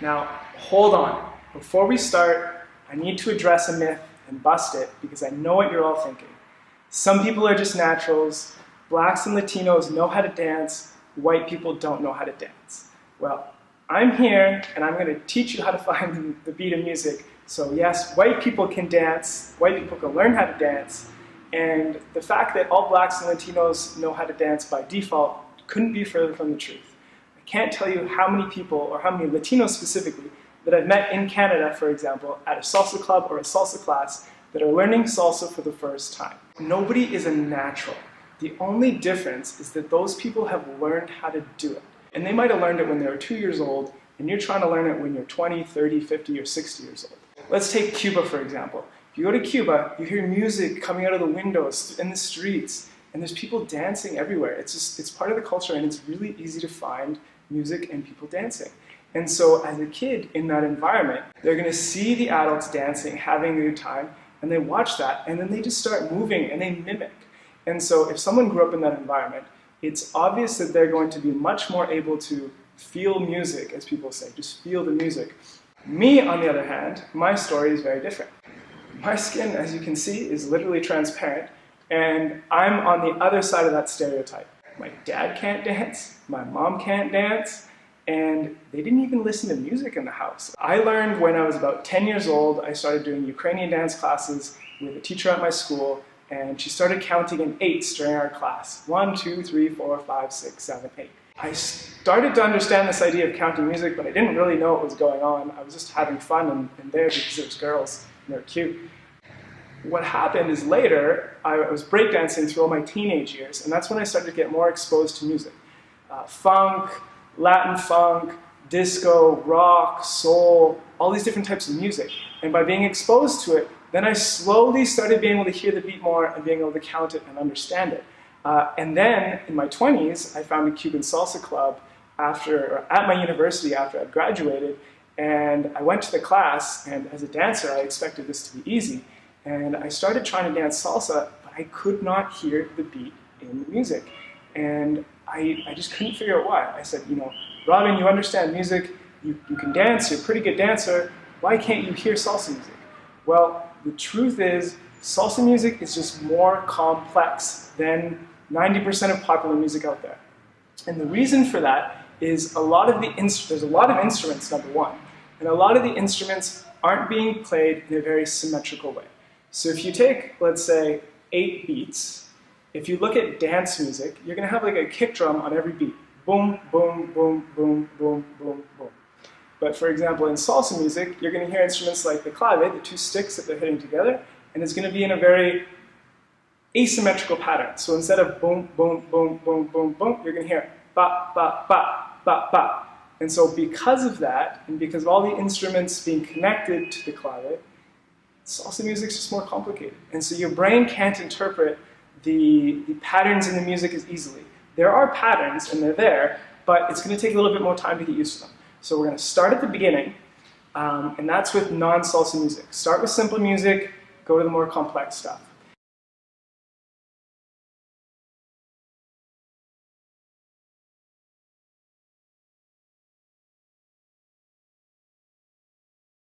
Now, hold on. Before we start, I need to address a myth and bust it because I know what you're all thinking. Some people are just naturals. Blacks and Latinos know how to dance. White people don't know how to dance. Well, I'm here and I'm going to teach you how to find the beat of music. So yes, white people can dance. White people can learn how to dance. And the fact that all blacks and Latinos know how to dance by default couldn't be further from the truth. I can't tell you how many people, or how many Latinos specifically, that I've met in Canada, for example, at a salsa club or a salsa class that are learning salsa for the first time. Nobody is a natural. The only difference is that those people have learned how to do it. And they might have learned it when they were 2 years old, and you're trying to learn it when you're 20, 30, 50, or 60 years old. Let's take Cuba, for example. If you go to Cuba, you hear music coming out of the windows in the streets, and there's people dancing everywhere. It's part of the culture, and it's really easy to find music and people dancing. And so as a kid in that environment, they're going to see the adults dancing, having a good time, and they watch that, and then they just start moving, and they mimic. And so if someone grew up in that environment, it's obvious that they're going to be much more able to feel music, as people say, just feel the music. Me, on the other hand, my story is very different. My skin, as you can see, is literally transparent, and I'm on the other side of that stereotype. My dad can't dance, my mom can't dance, and they didn't even listen to music in the house. I learned when I was about 10 years old. I started doing Ukrainian dance classes with a teacher at my school, and she started counting in eights during our class. 1, 2, 3, 4, 5, 6, 7, 8. I started to understand this idea of counting music, but I didn't really know what was going on. I was just having fun and there because it was girls and they were cute. What happened is later, I was breakdancing through all my teenage years, and that's when I started to get more exposed to music. Funk, Latin funk, disco, rock, soul, all these different types of music. And by being exposed to it, then I slowly started being able to hear the beat more and being able to count it and understand it. And then in my 20s, I found a Cuban salsa club at my university after I'd graduated, and I went to the class, and as a dancer, I expected this to be easy. And I started trying to dance salsa, but I could not hear the beat in the music. And I just couldn't figure out why. I said, Robin, you understand music, you can dance, you're a pretty good dancer, why can't you hear salsa music? Well, the truth is, salsa music is just more complex than 90% of popular music out there. And the reason for that is there's a lot of instruments, number one, and a lot of the instruments aren't being played in a very symmetrical way. So if you take, let's say, 8 beats, if you look at dance music, you're going to have like a kick drum on every beat. Boom, boom, boom, boom, boom, boom, boom. But for example, in salsa music, you're going to hear instruments like the clave, the 2 sticks that they're hitting together, and it's going to be in a very asymmetrical pattern. So instead of boom, boom, boom, boom, boom, boom, you're going to hear ba, ba, ba, ba, ba. And so because of that, and because of all the instruments being connected to the clave, salsa music is just more complicated. And so your brain can't interpret the patterns in the music as easily. There are patterns, and they're there, but it's going to take a little bit more time to get used to them. So we're going to start at the beginning, and that's with non-salsa music. Start with simple music, go to the more complex stuff.